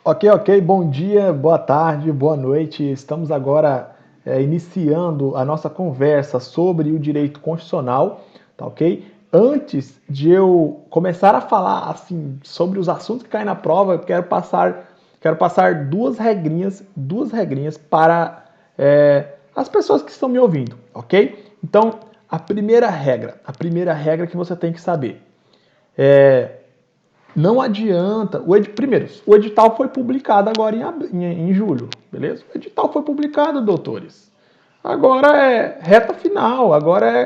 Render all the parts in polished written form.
Ok, bom dia, boa tarde, boa noite. Estamos agora iniciando a nossa conversa sobre o direito constitucional, tá ok? Antes de eu começar a falar assim sobre os assuntos que caem na prova, eu quero passar duas regrinhas para as pessoas que estão me ouvindo, ok? Então, a primeira regra que você tem que saber é não adianta. Primeiro, o edital foi publicado agora em julho, beleza? O edital foi publicado, doutores. Agora é reta final, agora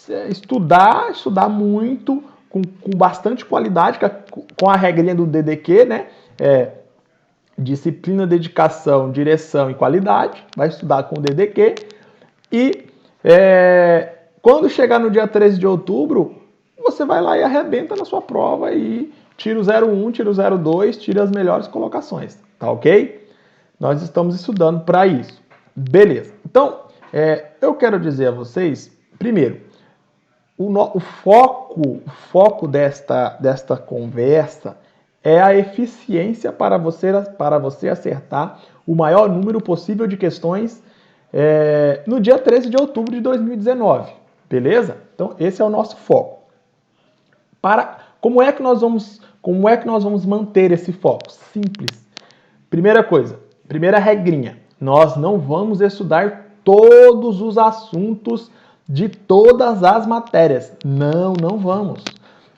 é estudar muito, com bastante qualidade, com a regrinha do DDQ, né? Disciplina, dedicação, direção e qualidade. Vai estudar com o DDQ. E quando chegar no dia 13 de outubro, você vai lá e arrebenta na sua prova e tira o 01, tira o 02, tira as melhores colocações, tá ok? Nós estamos estudando para isso. Beleza. Então, eu quero dizer a vocês, primeiro, o foco desta conversa é a eficiência para você acertar o maior número possível de questões no dia 13 de outubro de 2019. Beleza? Então, esse é o nosso foco. Como é que nós vamos manter esse foco? Simples. Primeira regrinha, nós não vamos estudar todos os assuntos de todas as matérias. Não vamos.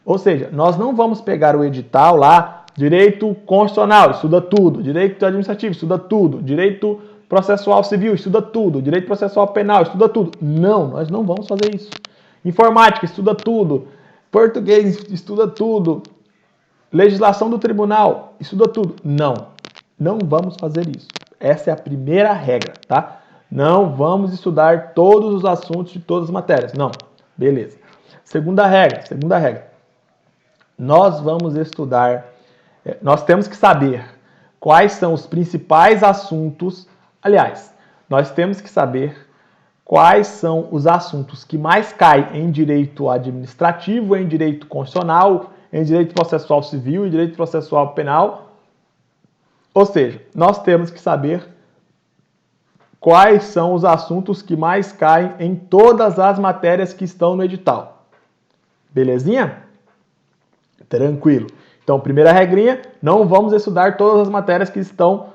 Ou seja, nós não vamos pegar o edital lá, direito constitucional, estuda tudo, direito administrativo, estuda tudo, direito processual civil, estuda tudo, direito processual penal, estuda tudo. Não, nós não vamos fazer isso. Informática, estuda tudo. Português, estuda tudo. Legislação do tribunal, estuda tudo. Não vamos fazer isso. Essa é a primeira regra, tá? Não vamos estudar todos os assuntos de todas as matérias. Não. Beleza. Segunda regra. Nós vamos estudar, nós temos que saber quais são os principais assuntos. Aliás, nós temos que saber quais são os assuntos que mais caem em direito administrativo, em direito constitucional, em direito processual civil e direito processual penal. Ou seja, nós temos que saber quais são os assuntos que mais caem em todas as matérias que estão no edital. Belezinha? Tranquilo. Então, primeira regrinha, não vamos estudar todas as matérias que estão,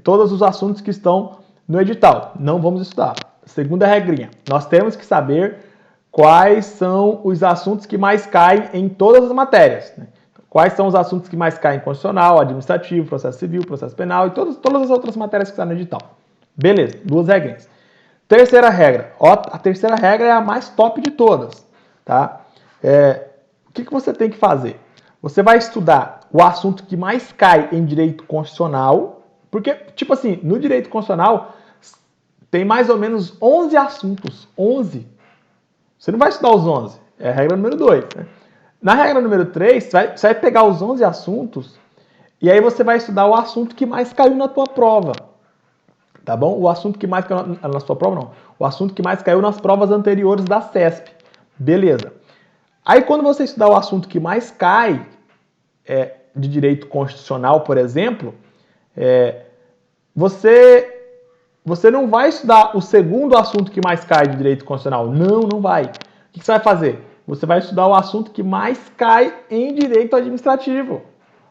todos os assuntos que estão no edital. Não vamos estudar. Segunda regrinha, nós temos que saber quais são os assuntos que mais caem em todas as matérias. Né? Quais são os assuntos que mais caem em constitucional, administrativo, processo civil, processo penal e todas as outras matérias que estão no edital. Beleza, duas regrinhas. Terceira regra. A terceira regra é a mais top de todas. Tá? O que você tem que fazer? Você vai estudar o assunto que mais cai em direito constitucional, porque, tipo assim, no direito constitucional tem mais ou menos 11 assuntos. 11. Você não vai estudar os 11. É a regra número 2. Né? Na regra número 3, você vai pegar os 11 assuntos e aí você vai estudar o assunto que mais caiu na tua prova. Tá bom? O assunto que mais caiu na sua prova, não. O assunto que mais caiu nas provas anteriores da CESP. Beleza. Aí quando você estudar o assunto que mais cai de direito constitucional, por exemplo, você não vai estudar o segundo assunto que mais cai de direito constitucional. Não vai. O que você vai fazer? Você vai estudar o assunto que mais cai em direito administrativo.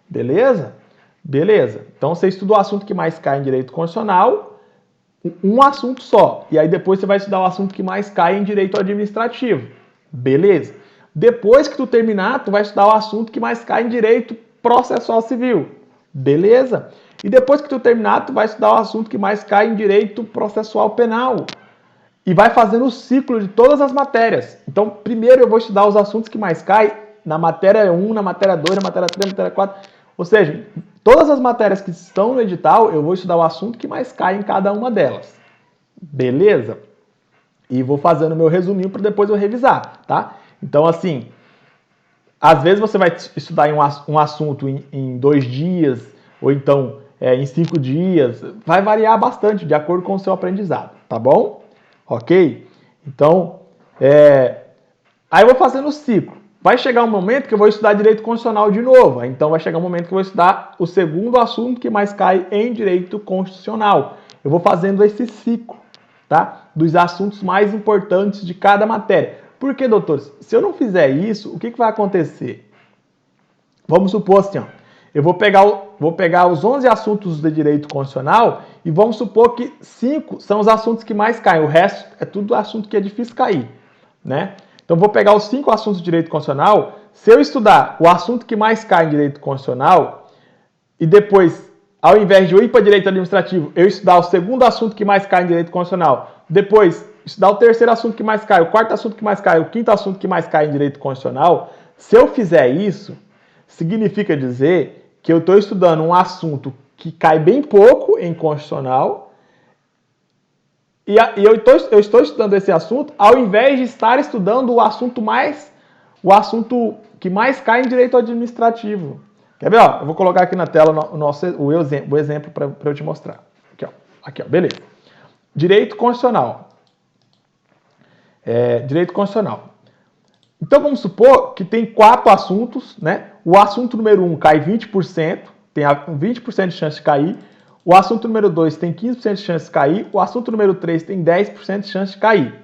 Beleza? Beleza. Então você estuda o assunto que mais cai em direito constitucional, um assunto só. E aí depois você vai estudar o assunto que mais cai em direito administrativo. Beleza? Depois que tu terminar, tu vai estudar o assunto que mais cai em direito processual civil. Beleza? E depois que tu terminar, tu vai estudar o assunto que mais cai em direito processual penal. E vai fazendo o ciclo de todas as matérias. Então, primeiro eu vou estudar os assuntos que mais caem na matéria 1, na matéria 2, na matéria 3, na matéria 4. Ou seja, todas as matérias que estão no edital, eu vou estudar o assunto que mais cai em cada uma delas. Beleza? E vou fazendo meu resuminho para depois eu revisar, tá? Então, assim, às vezes você vai estudar um assunto em 2 dias, ou então em 5 dias. Vai variar bastante de acordo com o seu aprendizado, tá bom? Ok? Então, aí eu vou fazendo o ciclo. vai chegar um momento que eu vou estudar direito constitucional de novo. Então vai chegar um momento que eu vou estudar o segundo assunto que mais cai em direito constitucional. Eu vou fazendo esse ciclo, tá? Dos assuntos mais importantes de cada matéria. Por quê, doutores? Se eu não fizer isso, o que vai acontecer? Vamos supor assim, ó, eu vou pegar os 11 assuntos de direito constitucional e vamos supor que 5 são os assuntos que mais caem. O resto é tudo assunto que é difícil cair, né? Então, vou pegar os 5 assuntos de direito constitucional. Se eu estudar o assunto que mais cai em direito constitucional e depois, ao invés de eu ir para direito administrativo, eu estudar o segundo assunto que mais cai em direito constitucional, depois estudar o terceiro assunto que mais cai, o quarto assunto que mais cai, o quinto assunto que mais cai em direito constitucional, se eu fizer isso, significa dizer que eu estou estudando um assunto que cai bem pouco em constitucional e eu estou estudando esse assunto ao invés de estar estudando o assunto que mais cai em direito administrativo. Quer ver? Ó, eu vou colocar aqui na tela o exemplo para eu te mostrar. Aqui, ó, beleza. Direito constitucional. Direito constitucional. Então, vamos supor que tem 4 assuntos, né? O assunto número 1 cai 20%, tem 20% de chance de cair. O assunto número 2 tem 15% de chance de cair. O assunto número 3 tem 10% de chance de cair.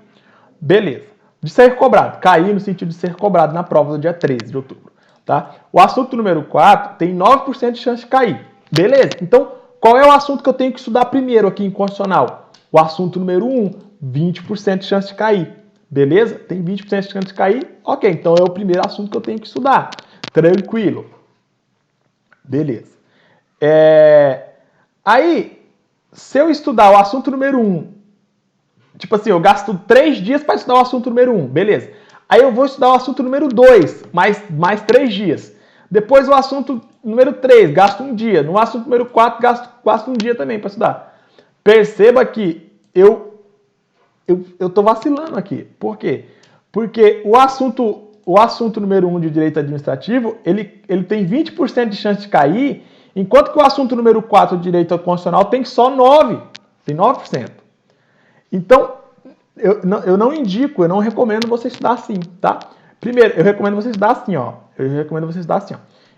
Beleza. De ser cobrado. Cair no sentido de ser cobrado na prova do dia 13 de outubro. Tá? O assunto número 4 tem 9% de chance de cair. Beleza. Então, qual é o assunto que eu tenho que estudar primeiro aqui em constitucional? O assunto número 1, 20% de chance de cair. Beleza? Tem 20% de chance de cair? Ok, então é o primeiro assunto que eu tenho que estudar. Tranquilo. Beleza. Aí, se eu estudar o assunto número 1, tipo assim, eu gasto 3 dias para estudar o assunto número 1, beleza. Aí eu vou estudar o assunto número 2, mais 3 dias. Depois o assunto número 3, gasto 1 dia. No assunto número 4, gasto 1 dia também para estudar. Perceba que eu tô vacilando aqui. Por quê? Porque o assunto número 1 de direito administrativo, ele tem 20% de chance de cair, enquanto que o assunto número 4 de direito constitucional tem só 9%. Tem 9%. Então, eu não indico, eu não recomendo você estudar assim, tá? Primeiro, eu recomendo você estudar assim, ó.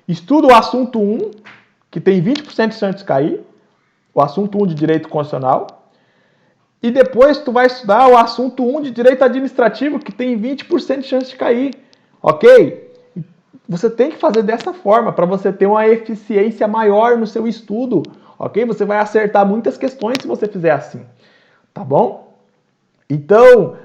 Estuda o assunto 1, que tem 20% de chance de cair, o assunto 1 de direito constitucional, e depois tu vai estudar o assunto 1 de direito administrativo, que tem 20% de chance de cair, ok? Você tem que fazer dessa forma, para você ter uma eficiência maior no seu estudo, ok? Você vai acertar muitas questões se você fizer assim, tá bom? Então,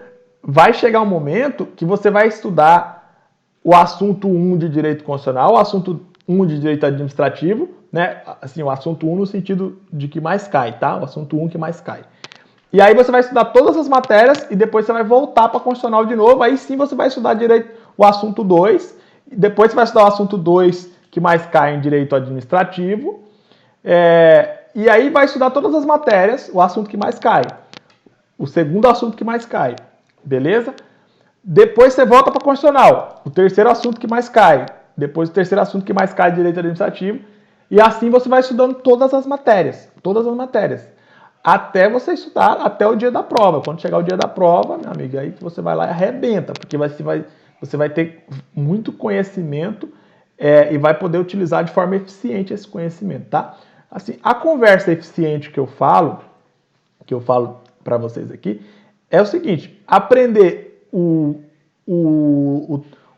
vai chegar um momento que você vai estudar o assunto 1 de direito constitucional, o assunto 1 de direito administrativo, né? Assim, o assunto 1 no sentido de que mais cai, tá? O assunto 1 que mais cai. E aí você vai estudar todas as matérias e depois você vai voltar para constitucional de novo. Aí sim você vai estudar direito o assunto 2. Depois você vai estudar o assunto 2 que mais cai em direito administrativo. E aí vai estudar todas as matérias, o assunto que mais cai. O segundo assunto que mais cai. Beleza? Depois você volta para constitucional. O terceiro assunto que mais cai. Depois o terceiro assunto que mais cai, direito administrativo. E assim você vai estudando todas as matérias. Todas as matérias. Até você estudar até o dia da prova. Quando chegar o dia da prova, meu amigo, aí você vai lá e arrebenta, porque você vai ter muito conhecimento e vai poder utilizar de forma eficiente esse conhecimento, tá? Assim, a conversa eficiente que eu falo para vocês aqui, é o seguinte: aprender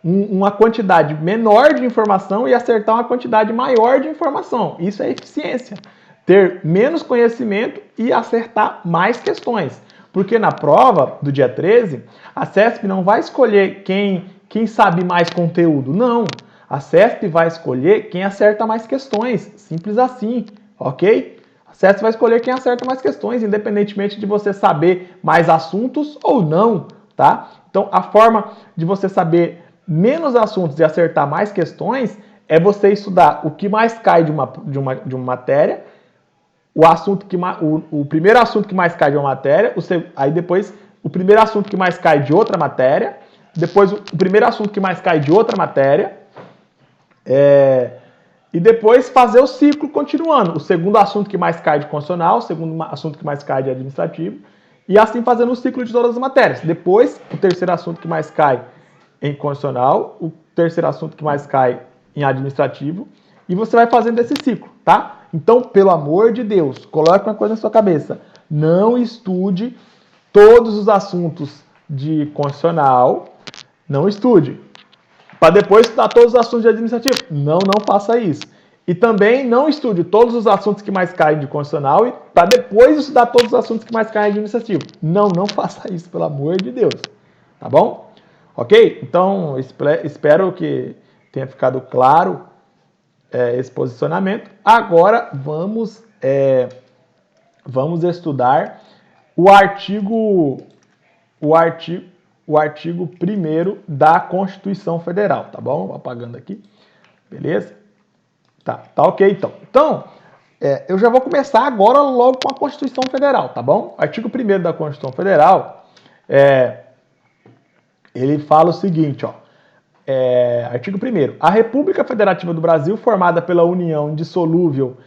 uma quantidade menor de informação e acertar uma quantidade maior de informação. Isso é eficiência. Ter menos conhecimento e acertar mais questões. Porque na prova do dia 13, a CESP não vai escolher quem sabe mais conteúdo. Não. A CESP vai escolher quem acerta mais questões. Simples assim, ok? A CESP vai escolher quem acerta mais questões, independentemente de você saber mais assuntos ou não, tá? Então, a forma de você saber menos assuntos e acertar mais questões é você estudar o que mais cai de uma matéria, o primeiro assunto que mais cai de uma matéria, aí depois o primeiro assunto que mais cai de outra matéria, depois o primeiro assunto que mais cai de outra matéria, e depois fazer o ciclo continuando. O segundo assunto que mais cai de constitucional, o segundo assunto que mais cai de administrativo, e assim fazendo o ciclo de todas as matérias. Depois, o terceiro assunto que mais cai em constitucional, o terceiro assunto que mais cai em administrativo, e você vai fazendo esse ciclo, tá? Então, pelo amor de Deus, coloque uma coisa na sua cabeça. Não estude todos os assuntos de constitucional, não estude. Para depois estudar todos os assuntos de administrativo. Não faça isso. E também não estude todos os assuntos que mais caem de constitucional e para depois estudar todos os assuntos que mais caem de administrativo. Não faça isso, pelo amor de Deus. Tá bom? Ok? Então, espero que tenha ficado claro esse posicionamento. Agora, vamos estudar o artigo 1º da Constituição Federal, tá bom? Vou apagando aqui, beleza? Tá ok então. Então, eu já vou começar agora logo com a Constituição Federal, tá bom? Artigo 1º da Constituição Federal, ele fala o seguinte, ó. Artigo 1º. A República Federativa do Brasil, formada pela união indissolúvel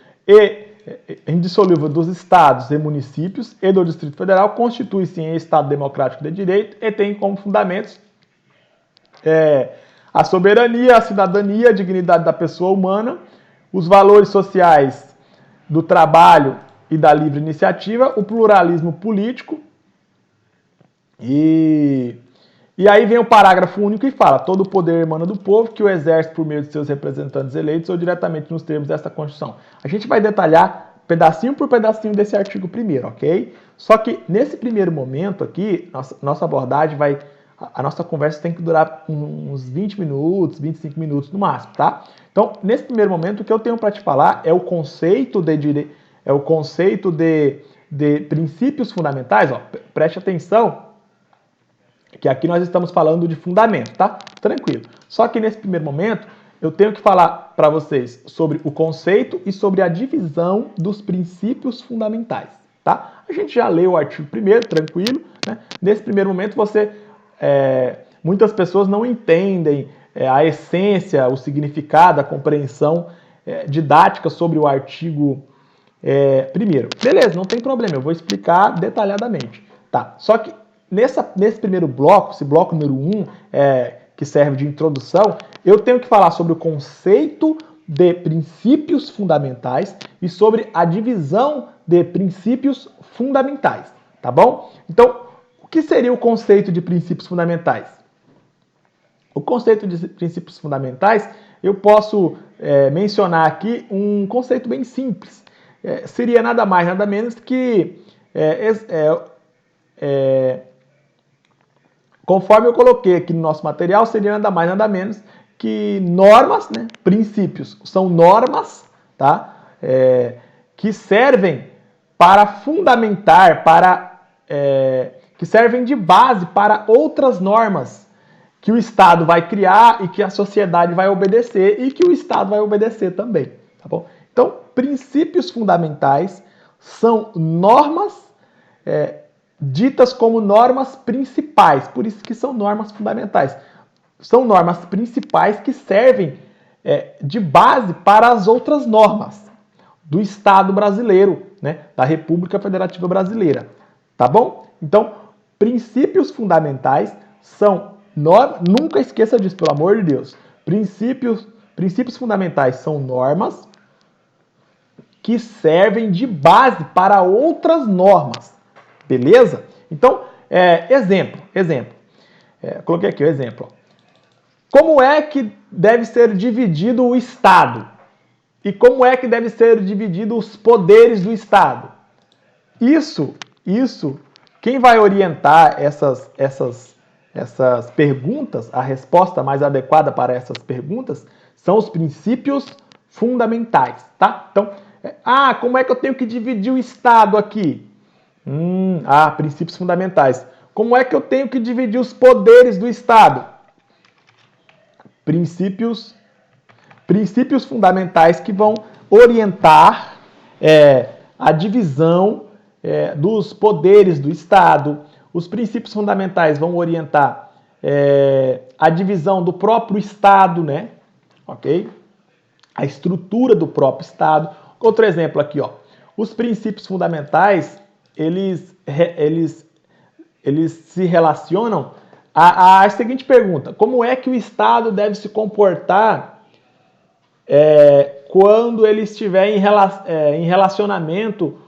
dos estados e municípios e do Distrito Federal, constitui-se em Estado democrático de direito e tem como fundamentos a soberania, a cidadania, a dignidade da pessoa humana, os valores sociais do trabalho e da livre iniciativa, o pluralismo político e aí vem o parágrafo único e fala: todo o poder emana do povo, que o exerce por meio de seus representantes eleitos ou diretamente nos termos desta Constituição. A gente vai detalhar pedacinho por pedacinho desse artigo 1º, ok? Só que nesse primeiro momento aqui, nossa abordagem a nossa conversa tem que durar uns 20 minutos, 25 minutos no máximo, tá? Então, nesse primeiro momento, o que eu tenho para te falar é o conceito de princípios fundamentais, ó, preste atenção, que aqui nós estamos falando de fundamento, tá? Tranquilo. Só que nesse primeiro momento, eu tenho que falar para vocês sobre o conceito e sobre a divisão dos princípios fundamentais, tá? A gente já leu o artigo 1º, tranquilo, né? Nesse primeiro momento, muitas pessoas não entendem a essência, o significado, a compreensão didática sobre o artigo 1º. Beleza, não tem problema, eu vou explicar detalhadamente, tá? Só que nesse primeiro bloco, esse bloco número 1, que serve de introdução, eu tenho que falar sobre o conceito de princípios fundamentais e sobre a divisão de princípios fundamentais, tá bom? Então, o que seria o conceito de princípios fundamentais? O conceito de princípios fundamentais, eu posso mencionar aqui um conceito bem simples. Seria nada mais, nada menos que conforme eu coloquei aqui no nosso material, seria nada mais, nada menos que normas, né? Princípios. São normas, tá? Que servem para fundamentar, que servem de base para outras normas que o Estado vai criar e que a sociedade vai obedecer e que o Estado vai obedecer também, tá bom? Então, princípios fundamentais são normas ditas como normas principais, por isso que são normas fundamentais. São normas principais que servem de base para as outras normas do Estado brasileiro, né, da República Federativa Brasileira, tá bom? Então, princípios fundamentais são normas, nunca esqueça disso, pelo amor de Deus. Princípios fundamentais são normas que servem de base para outras normas. Beleza? Então, exemplo. Coloquei aqui o exemplo. Como é que deve ser dividido o Estado? E como é que deve ser dividido os poderes do Estado? Isso, quem vai orientar essas perguntas, a resposta mais adequada para essas perguntas, são os princípios fundamentais, tá? Então, como é que eu tenho que dividir o Estado aqui? Princípios fundamentais. Como é que eu tenho que dividir os poderes do Estado? Princípios fundamentais que vão orientar a divisão dos poderes do Estado. Os princípios fundamentais vão orientar a divisão do próprio Estado, né? Ok? A estrutura do próprio Estado. Outro exemplo aqui, ó. Os princípios fundamentais, eles se relacionam A seguinte pergunta: como é que o Estado deve se comportar quando ele estiver em relacionamento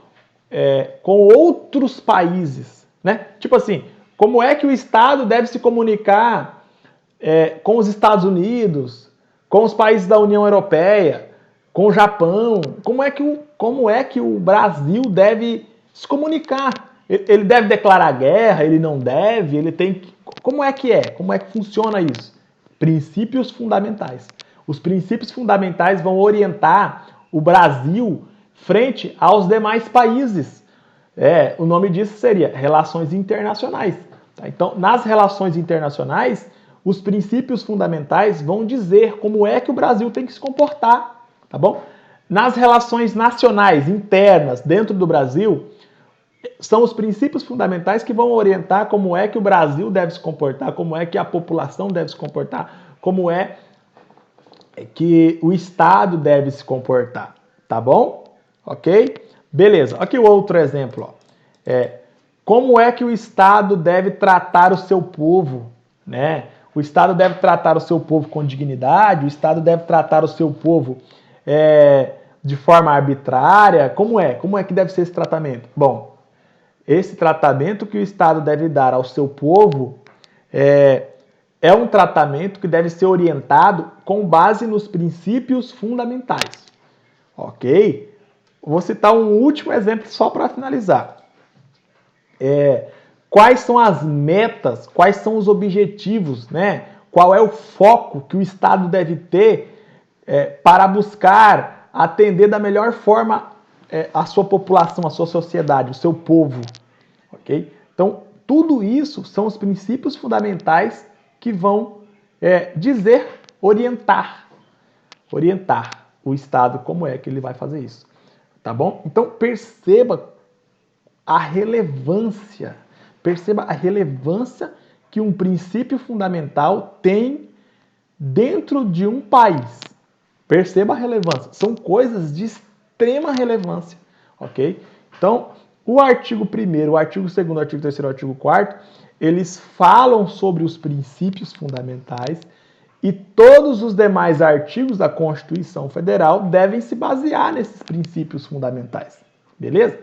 com outros países, né? Tipo assim, como é que o Estado deve se comunicar com os Estados Unidos, com os países da União Europeia, com o Japão? Como é que o Brasil deve se comunicar? Ele deve declarar guerra? Ele não deve? Ele tem que... Como é que é? Como é que funciona isso? Princípios fundamentais. Os princípios fundamentais vão orientar o Brasil frente aos demais países. O nome disso seria relações internacionais. Tá? Então, nas relações internacionais, os princípios fundamentais vão dizer como é que o Brasil tem que se comportar, tá bom? Nas relações nacionais, internas, dentro do Brasil, são os princípios fundamentais que vão orientar como é que o Brasil deve se comportar, como é que a população deve se comportar, como é que o Estado deve se comportar, tá bom? Ok? Beleza. Aqui o outro exemplo, ó. Como é que o Estado deve tratar o seu povo, né? O Estado deve tratar o seu povo com dignidade, o Estado deve tratar o seu povo de forma arbitrária. Como é? Como é que deve ser esse tratamento? Bom, esse tratamento que o Estado deve dar ao seu povo é um tratamento que deve ser orientado com base nos princípios fundamentais. Ok? Vou citar um último exemplo só para finalizar. Quais são as metas, quais são os objetivos, né? Qual é o foco que o Estado deve ter para buscar atender da melhor forma a sua população, a sua sociedade, o seu povo. Ok? Então, tudo isso são os princípios fundamentais que vão orientar o Estado como é que ele vai fazer isso. Tá bom? Então, perceba a relevância que um princípio fundamental tem dentro de um país. Perceba a relevância. São coisas de extrema relevância, ok? Então, o artigo 1º, o artigo 2º, o artigo 3º, o artigo 4º, eles falam sobre os princípios fundamentais e todos os demais artigos da Constituição Federal devem se basear nesses princípios fundamentais. Beleza?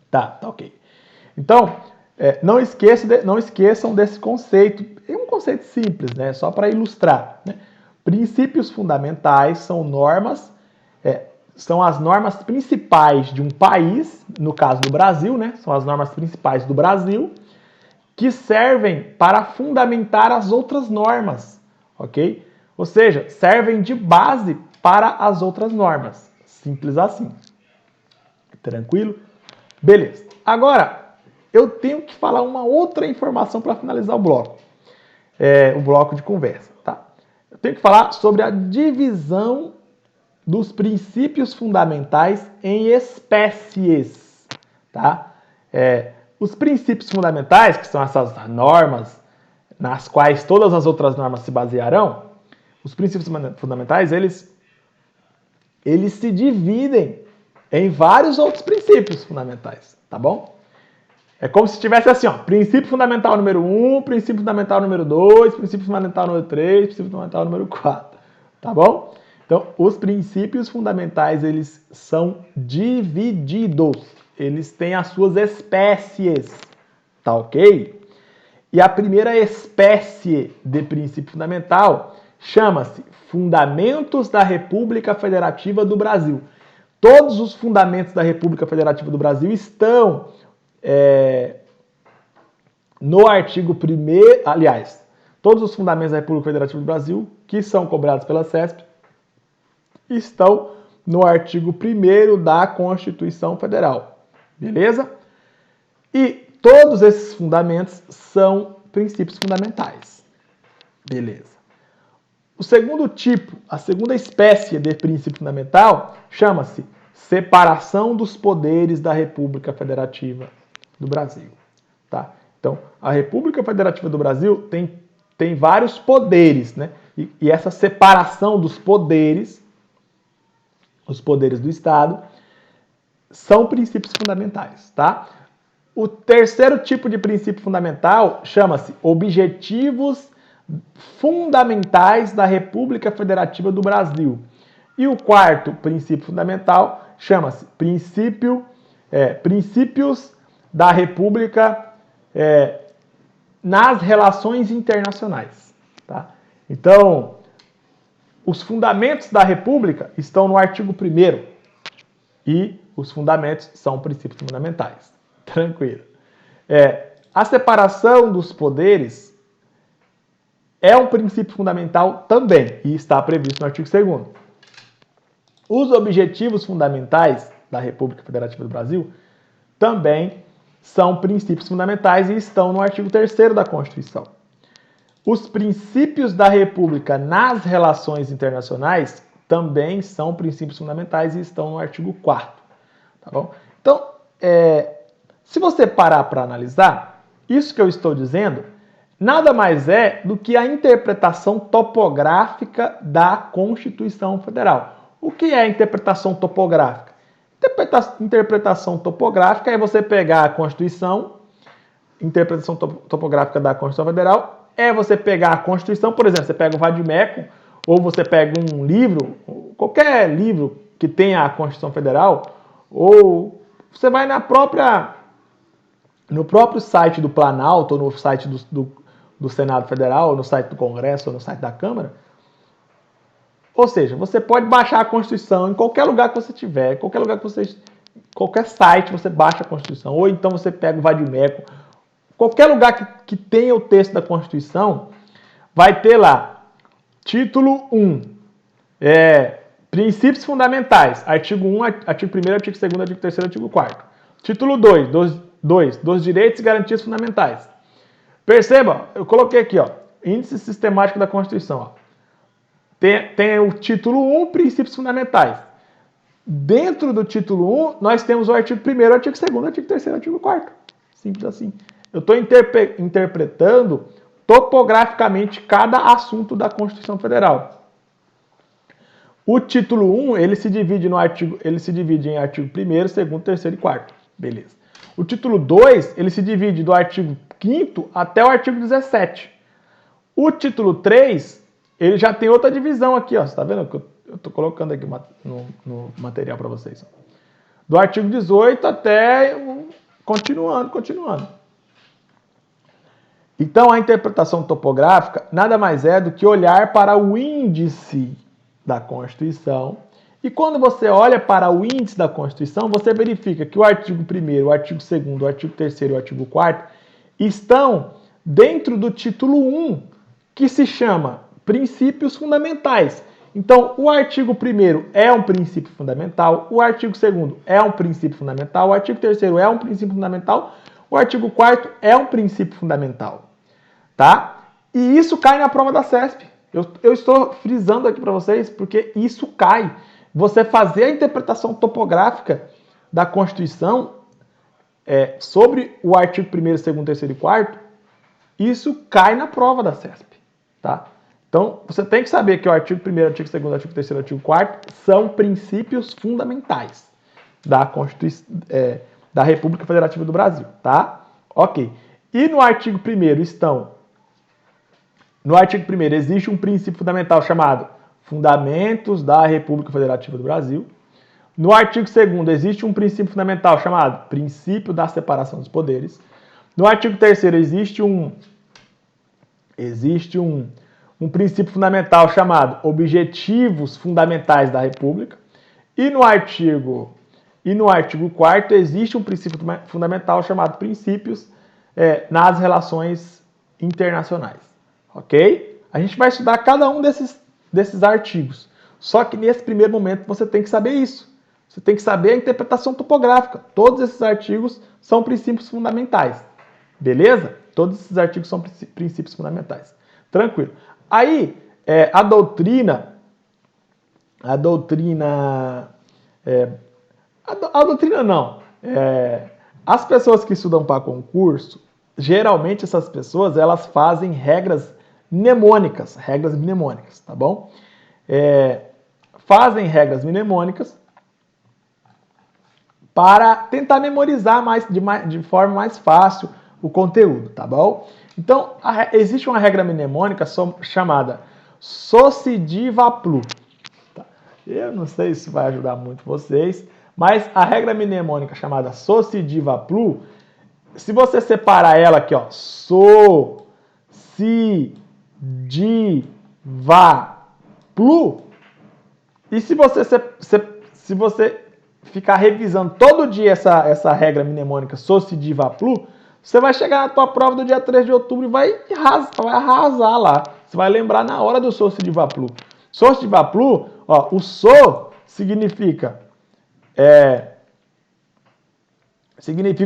Tá ok. Então, não esqueçam desse conceito. É um conceito simples, né? Só para ilustrar. Né? Princípios fundamentais são normas, são as normas principais de um país, no caso do Brasil, né? São as normas principais do Brasil, que servem para fundamentar as outras normas, ok? Ou seja, servem de base para as outras normas. Simples assim. Tranquilo? Beleza. Agora, eu tenho que falar uma outra informação para finalizar o bloco. O bloco de conversa, tá? Eu tenho que falar sobre a divisão dos princípios fundamentais em espécies, tá? Os princípios fundamentais, que são essas normas nas quais todas as outras normas se basearão, os princípios fundamentais, eles se dividem em vários outros princípios fundamentais, tá bom? É como se tivesse assim, ó, princípio fundamental número 1, princípio fundamental número 2, princípio fundamental número 3, princípio fundamental número 4, tá bom? Então, os princípios fundamentais, eles são divididos, eles têm as suas espécies, tá ok? E a primeira espécie de princípio fundamental chama-se Fundamentos da República Federativa do Brasil. Todos os fundamentos da República Federativa do Brasil estão no artigo 1º, aliás, todos os fundamentos da República Federativa do Brasil, que são cobrados pela CESP, estão no artigo 1º da Constituição Federal. Beleza? E todos esses fundamentos são princípios fundamentais. Beleza. O segundo tipo, a segunda espécie de princípio fundamental, chama-se separação dos poderes da República Federativa do Brasil. Tá? Então, a República Federativa do Brasil tem vários poderes, né? E essa separação dos poderes, os poderes do Estado, são princípios fundamentais, tá? O terceiro tipo de princípio fundamental chama-se Objetivos Fundamentais da República Federativa do Brasil. E o quarto princípio fundamental chama-se Princípios da República nas Relações Internacionais. Tá? Então, os fundamentos da República estão no artigo 1º e os fundamentos são princípios fundamentais. Tranquilo. A separação dos poderes é um princípio fundamental também e está previsto no artigo 2º. Os objetivos fundamentais da República Federativa do Brasil também são princípios fundamentais e estão no artigo 3º da Constituição. Os princípios da República nas relações internacionais também são princípios fundamentais e estão no artigo 4º. Tá bom? Então, se você parar para analisar, isso que eu estou dizendo nada mais é do que a interpretação topográfica da Constituição Federal. O que é a interpretação topográfica? Interpretação topográfica é você pegar a Constituição, interpretação topográfica da Constituição Federal é você pegar a Constituição, por exemplo, você pega o Vadimeco, ou você pega um livro, qualquer livro que tenha a Constituição Federal, ou você vai no próprio site do Planalto, ou no site do Senado Federal, ou no site do Congresso, ou no site da Câmara. Ou seja, você pode baixar a Constituição em qualquer lugar que você tiver, qualquer site você baixa a Constituição, ou então você pega o Vadimeco, qualquer lugar que tenha o texto da Constituição, vai ter lá, título 1, princípios fundamentais, artigo 1, artigo 1º, artigo 2º, artigo 3º, artigo 4º. Título 2, dos direitos e garantias fundamentais. Perceba, eu coloquei aqui, ó, índice sistemático da Constituição. Ó. Tem o título 1, princípios fundamentais. Dentro do título 1, nós temos o artigo 1º, artigo 2º, artigo 3º, artigo 4º. Simples assim. Eu estou interpretando topograficamente cada assunto da Constituição Federal. O título 1, ele se divide em artigo 1º, 2º, 3º e 4º. Beleza. O título 2, ele se divide do artigo 5º até o artigo 17. O título 3, ele já tem outra divisão aqui, ó. Você está vendo que eu estou colocando aqui no material para vocês. Do artigo 18 até... Continuando. Então, a interpretação topográfica nada mais é do que olhar para o índice da Constituição. E quando você olha para o índice da Constituição, você verifica que o artigo 1º, o artigo 2º, o artigo 3º e o artigo 4º estão dentro do título 1, que se chama Princípios Fundamentais. Então, o artigo 1º é um princípio fundamental, o artigo 2º é um princípio fundamental, o artigo 3º é um princípio fundamental, o artigo 4º é um princípio fundamental. Tá? E isso cai na prova da CESP. Eu estou frisando aqui para vocês porque isso cai. Você fazer a interpretação topográfica da Constituição sobre o artigo 1º, 2º, 3º e 4º, isso cai na prova da CESP. Tá? Então, você tem que saber que o artigo 1º, artigo 2º, artigo 3º e artigo 4º são princípios fundamentais da Constituição, da República Federativa do Brasil. Tá? Ok. E no artigo 1º estão... No artigo 1º existe um princípio fundamental chamado Fundamentos da República Federativa do Brasil. No artigo 2º existe um princípio fundamental chamado Princípio da Separação dos Poderes. No artigo 3º existe um princípio fundamental chamado Objetivos Fundamentais da República. E no artigo 4º existe um princípio fundamental chamado Princípios nas Relações Internacionais. Ok? A gente vai estudar cada um desses artigos. Só que nesse primeiro momento você tem que saber isso. Você tem que saber a interpretação topográfica. Todos esses artigos são princípios fundamentais. Beleza? Todos esses artigos são princípios fundamentais. Tranquilo. Aí, a doutrina não. As pessoas que estudam para concurso, geralmente essas pessoas, elas fazem regras mnemônicas, tá bom? Fazem regras mnemônicas para tentar memorizar de forma mais fácil o conteúdo, tá bom? Então, existe uma regra mnemônica chamada Socidivaplu. Tá? Eu não sei se vai ajudar muito vocês, mas a regra mnemônica chamada Socidivaplu, se você separar ela aqui, ó, Socidivaplu, e se você ficar revisando todo dia essa regra mnemônica Socidivaplu, você vai chegar na tua prova do dia 3 de outubro e vai arrasar lá. Você vai lembrar na hora do Socidivaplu. Socidivaplu, ó, o So significa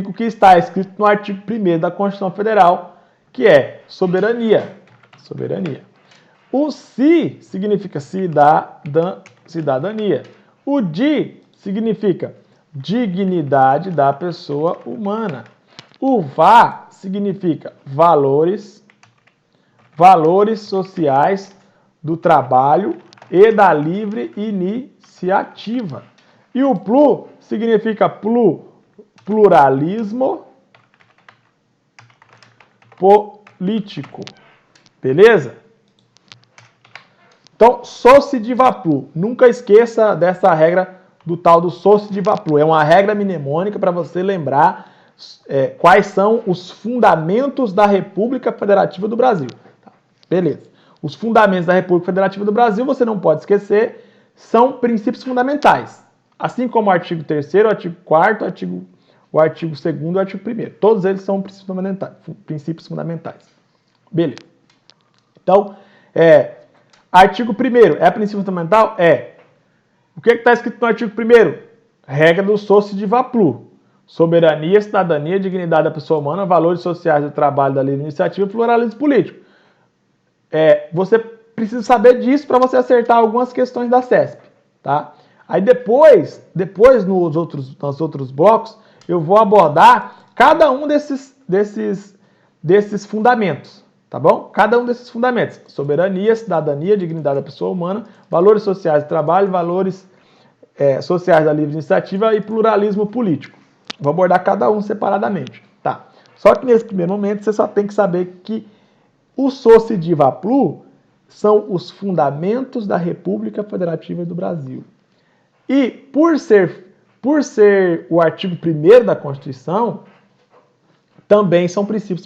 o que está escrito no artigo 1º da Constituição Federal, que é soberania. Soberania. O Si significa cidadania. O Di significa dignidade da pessoa humana. O VA significa valores sociais do trabalho e da livre iniciativa. E o PLU significa pluralismo político. Beleza? Então, Socidivaplu. Nunca esqueça dessa regra do tal do Socidivaplu. É uma regra mnemônica para você lembrar quais são os fundamentos da República Federativa do Brasil. Tá? Beleza. Os fundamentos da República Federativa do Brasil, você não pode esquecer, são princípios fundamentais. Assim como o artigo 3º, o artigo 4º, o artigo 2º e o artigo 1º. Todos eles são princípios fundamentais. Beleza. Então, artigo 1º é princípio fundamental? É. O que está escrito no artigo 1º? Regra do Socidivaplu. Soberania, cidadania, dignidade da pessoa humana, valores sociais do trabalho, da livre iniciativa e pluralismo político. Você precisa saber disso para você acertar algumas questões da CESP. Tá? Aí depois nos outros blocos, eu vou abordar cada um desses fundamentos. Tá bom? Cada um desses fundamentos. Soberania, cidadania, dignidade da pessoa humana, valores sociais do trabalho, valores sociais da livre iniciativa e pluralismo político. Vou abordar cada um separadamente. Tá. Só que nesse primeiro momento você só tem que saber que o Socidivaplu são os fundamentos da República Federativa do Brasil. E por ser o artigo 1º da Constituição, também são princípios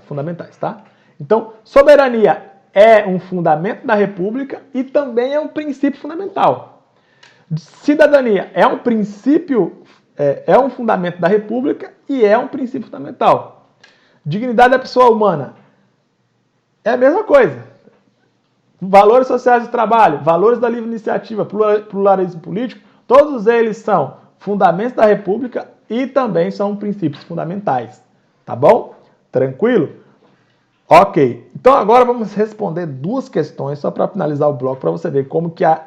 fundamentais, tá? Então, soberania é um fundamento da República e também é um princípio fundamental. Cidadania é um princípio, é um fundamento da República e é um princípio fundamental. Dignidade da pessoa humana é a mesma coisa. Valores sociais do trabalho, valores da livre iniciativa, pluralismo político, todos eles são fundamentos da República e também são princípios fundamentais. Tá bom? Tranquilo? Ok. Então agora vamos responder duas questões só para finalizar o bloco, para você ver como que a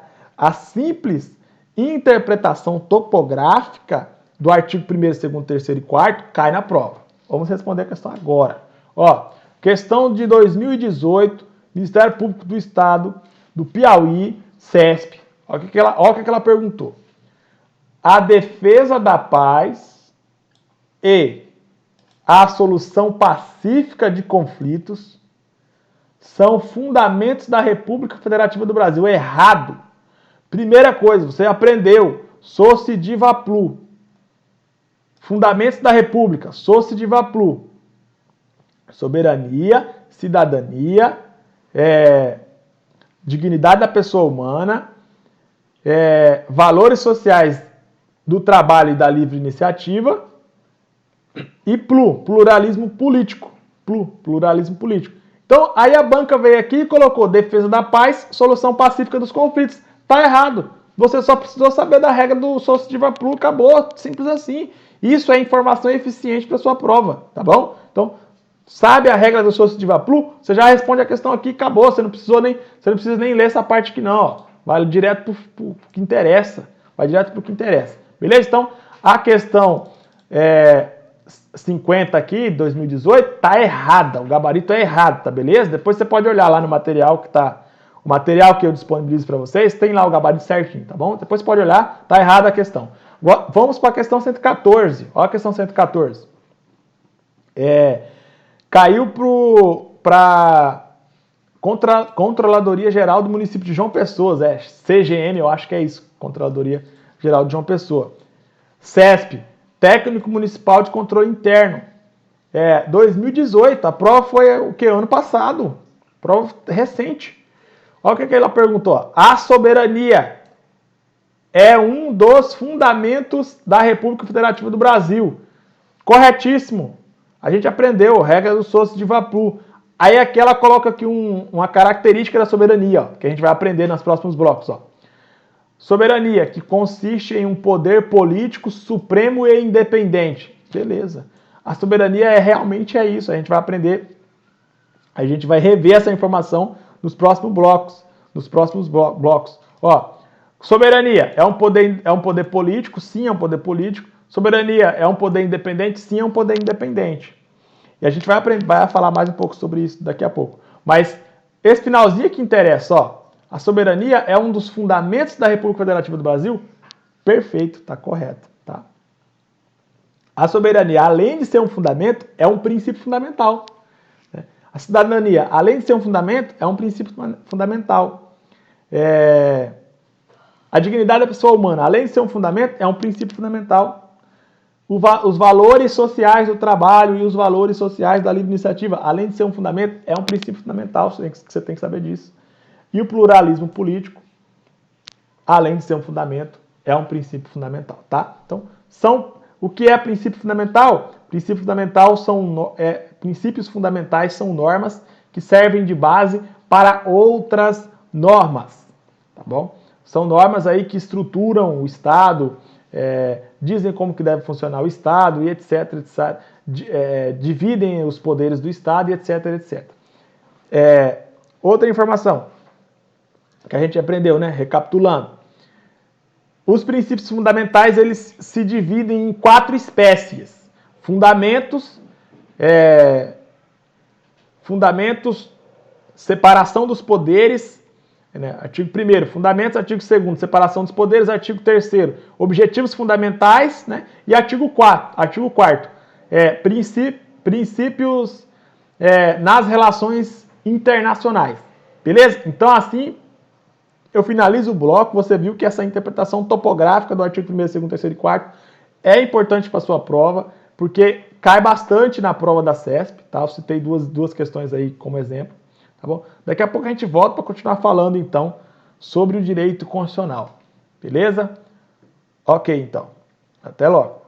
simples interpretação topográfica do artigo 1º, 2º, 3º e 4º cai na prova. Vamos responder a questão agora. Ó, questão de 2018, Ministério Público do Estado do Piauí, CESP. Olha o que ela perguntou. A defesa da paz e a solução pacífica de conflitos são fundamentos da República Federativa do Brasil. Errado. Primeira coisa, você aprendeu. Socidivaplu. Fundamentos da República. Socidivaplu. Soberania, cidadania, dignidade da pessoa humana, valores sociais do trabalho e da livre iniciativa e pluralismo político. Pluralismo político. Então, aí a banca veio aqui e colocou defesa da paz, solução pacífica dos conflitos. Tá errado. Você só precisou saber da regra do Socidivaplu, acabou. Simples assim. Isso é informação eficiente para sua prova, tá bom? Então, sabe a regra do Socidivaplu? Você já responde a questão aqui, acabou. Você não precisa nem ler essa parte aqui não, ó. Vai direto para o que interessa. Vai direto para o que interessa. Beleza? Então, a questão 50 aqui, 2018, tá errada. O gabarito é errado, tá beleza? Depois você pode olhar lá no material que tá... O material que eu disponibilizo para vocês, tem lá o gabarito certinho, tá bom? Depois você pode olhar, tá errada a questão. Vamos para a questão 114. Olha a questão 114. Caiu para Controladoria Geral do Município de João Pessoa, CGM, eu acho que é isso, Controladoria Geral de João Pessoa. CESP, Técnico Municipal de Controle Interno. 2018, a prova foi o que? Ano passado, prova recente. Olha o que ela perguntou. A soberania é um dos fundamentos da República Federativa do Brasil. Corretíssimo. A gente aprendeu, regra do Soce de Vapu. Aí aqui ela coloca aqui uma característica da soberania, ó, que a gente vai aprender nos próximos blocos. Ó. Soberania, que consiste em um poder político supremo e independente. Beleza. A soberania realmente é isso. A gente vai aprender, a gente vai rever essa informação nos próximos blocos. Ó, soberania é um poder político? Sim, é um poder político. Soberania é um poder independente? Sim, é um poder independente. E a gente vai falar mais um pouco sobre isso daqui a pouco. Mas esse finalzinho que interessa, ó. A soberania é um dos fundamentos da República Federativa do Brasil? Perfeito, tá correto, tá? A soberania, além de ser um fundamento, é um princípio fundamental. A cidadania, além de ser um fundamento, é um princípio fundamental. A dignidade da pessoa humana, além de ser um fundamento, é um princípio fundamental. Os valores sociais do trabalho e os valores sociais da livre iniciativa, além de ser um fundamento, é um princípio fundamental, você tem que saber disso. E o pluralismo político, além de ser um fundamento, é um princípio fundamental, tá? Então, o que é princípio fundamental? Princípio fundamental princípios fundamentais são normas que servem de base para outras normas, tá bom? São normas aí que estruturam o Estado, dizem como que deve funcionar o Estado e etc, dividem os poderes do Estado e etc, etc. Outra informação que a gente aprendeu, né? Recapitulando. Os princípios fundamentais, eles se dividem em 4 espécies. Fundamentos, separação dos poderes, né? Artigo 1º, fundamentos, artigo 2º, separação dos poderes, artigo 3º, objetivos fundamentais, né? E artigo 4º, princípios nas relações internacionais. Beleza? Então, assim, eu finalizo o bloco. Você viu que essa interpretação topográfica do artigo 1º, 2º, 3º e 4º é importante para a sua prova, porque cai bastante na prova da CESP, tá? Eu citei duas questões aí como exemplo, tá bom? Daqui a pouco a gente volta para continuar falando, então, sobre o direito constitucional. Beleza? Ok, então. Até logo.